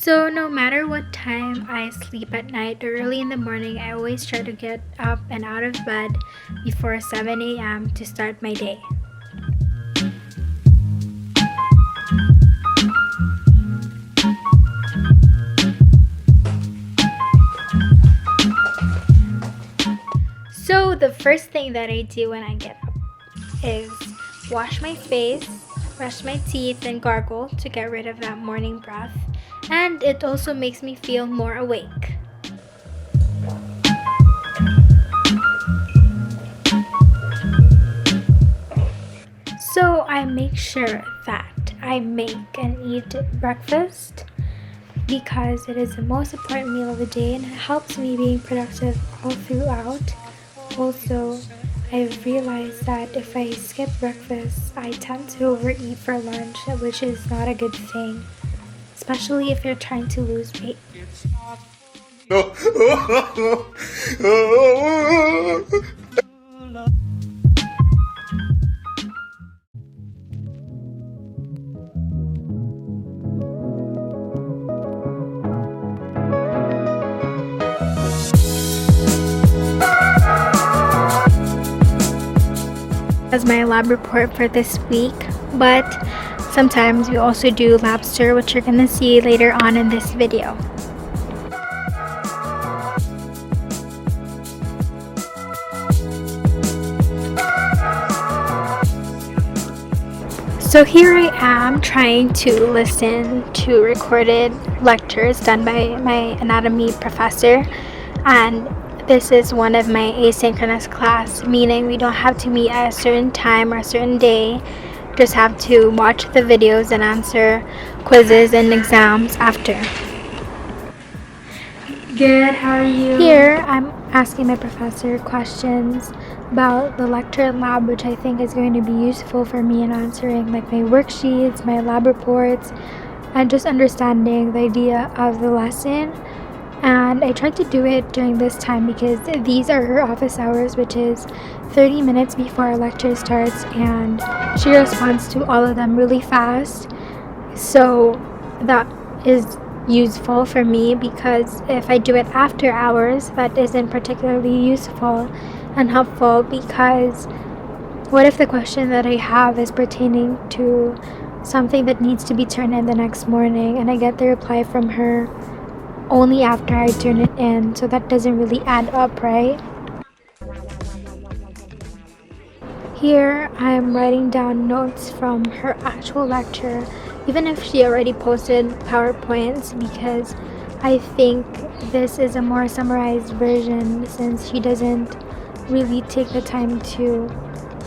So, no matter what time I sleep at night or early in the morning, I always try to get up and out of bed before 7 a.m. to start my day. So, the first thing that I do when I get up is wash my face, brush my teeth, and gargle to get rid of that morning breath. And it also makes me feel more awake. So I make sure that I make and eat breakfast because it is the most important meal of the day and it helps me being productive all throughout. Also, I've realized that if I skip breakfast, I tend to overeat for lunch, which is not a good thing, especially if you're trying to lose weight. As my lab report for this week, but sometimes we also do lobster, which you're gonna see later on in this video. So here I am trying to listen to recorded lectures done by my anatomy professor, and this is one of my asynchronous class, meaning we don't have to meet at a certain time or a certain day, just have to watch the videos and answer quizzes and exams after. Good, how are you? Here I'm asking my professor questions about the lecture and lab, which I think is going to be useful for me in answering like my worksheets, my lab reports, and just understanding the idea of the lesson. And I tried to do it during this time because these are her office hours, which is 30 minutes before our lecture starts, and she responds to all of them really fast. So that is useful for me because if I do it after hours, that isn't particularly useful and helpful, because what if the question that I have is pertaining to something that needs to be turned in the next morning and I get the reply from her only after I turn it in, so that doesn't really add up, right? Here I'm writing down notes from her actual lecture, even if she already posted PowerPoints, because I think this is a more summarized version since she doesn't really take the time to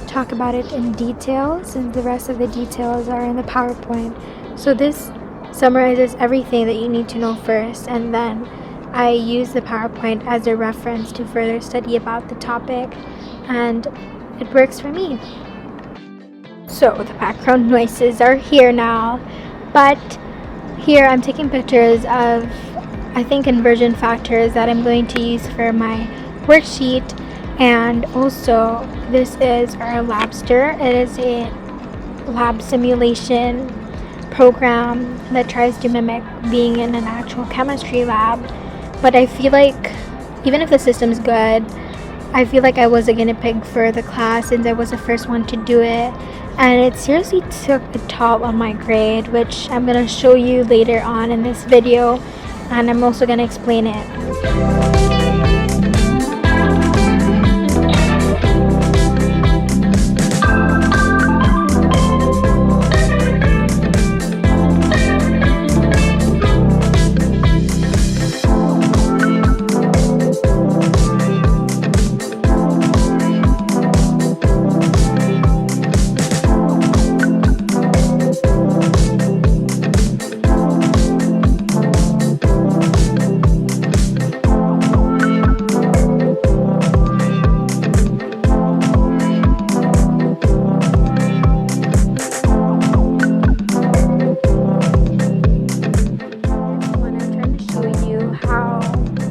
talk about it in detail, since the rest of the details are in the PowerPoint. So this summarizes everything that you need to know first, and then I use the PowerPoint as a reference to further study about the topic, and it works for me. So the background noises are here now, but here I'm taking pictures of, I think, inversion factors that I'm going to use for my worksheet. And also this is our Labster. It is a lab simulation program that tries to mimic being in an actual chemistry lab, but I feel like even if the system's good, I feel like I wasn't gonna pick for the class since I was the first one to do it, and it seriously took a toll on my grade, which I'm gonna show you later on in this video, and I'm also gonna explain it.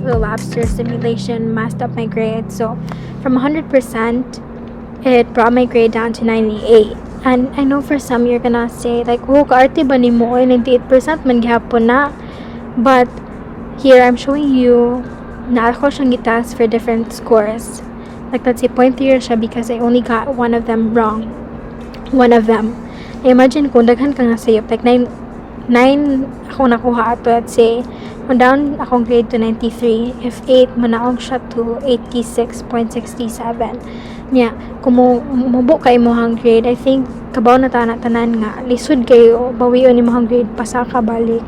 Labster simulation messed up my grade. So from 100%, it brought my grade down to 98. And I know for some you're gonna say like, oh, kaarte ba ni mo? 98% man gihapon na. But here I'm showing you na ako siyang gitaas for different scores. Like let's say 0.3 siya because I only got one of them wrong. One of them. Imagine kung daghan ka nga sayop, like 9 ako nakuha ato, let's say mo down akong grade to 93, if 8 manaong siya to 86.67. Yeah, kung mubo kay mo hang grade, I think kabaw na tanan nga lisod kayo bawion ni mo hang grade pa sa kabalik.